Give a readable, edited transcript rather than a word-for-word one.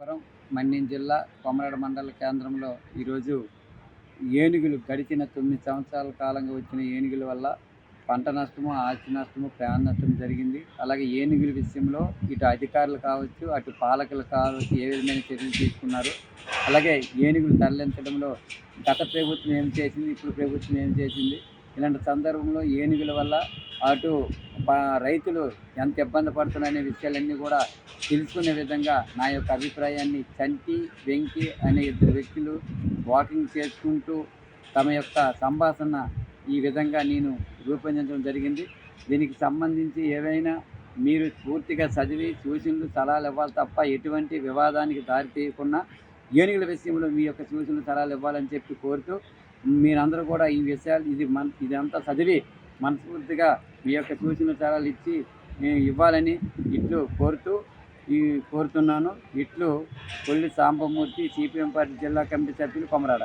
పురం మన్యం జిల్లా కొమరడ మండల కేంద్రంలో ఈరోజు ఏనుగులు గడిచిన 9 సంవత్సరాల కాలంగా వచ్చిన ఏనుగుల వల్ల పంట నష్టము, ఆస్తి నష్టము, ప్రాణ నష్టం జరిగింది. అలాగే ఏనుగుల విషయంలో ఇటు అధికారులు కావచ్చు, అటు పాలకులు కావచ్చు ఏ విధమైన చర్యలు తీసుకున్నారు. అలాగే ఏనుగులు తరలించడంలో గత ప్రభుత్వం ఏం చేసింది, ఇప్పుడు ప్రభుత్వం ఏం చేసింది. ఇలాంటి సందర్భంలో ఏనుగుల వల్ల అటు రైతులు ఎంత ఇబ్బంది పడుతున్నారనే విషయాలన్నీ కూడా తెలుసుకునే విధంగా నా యొక్క అభిప్రాయాన్ని చంటి, వెంకి అనే ఇద్దరు వ్యక్తులు వాకింగ్ చేసుకుంటూ తమ యొక్క సంభాషణ ఈ విధంగా నేను రూపొందించడం జరిగింది. దీనికి సంబంధించి ఏవైనా మీరు పూర్తిగా చదివి సూచనలు, సలహాలు ఇవ్వాలి తప్ప ఎటువంటి వివాదానికి దారి తీయకుండా ఏనుగుల విషయంలో మీ యొక్క సూచనలు, సలహాలు ఇవ్వాలని చెప్పి కోరుతూ మీరందరూ కూడా ఈ విషయాలు ఇదంతా చదివి మనస్ఫూర్తిగా మీ యొక్క సూచనలు, సలహాలు ఇచ్చి ఇవ్వాలని ఇట్లు కోరుతున్నాను. ఇట్లు కొల్లి సాంబమూర్తి, సిపిఎం పార్టీ జిల్లా కమిటీ సభ్యులు, కొమరాడ.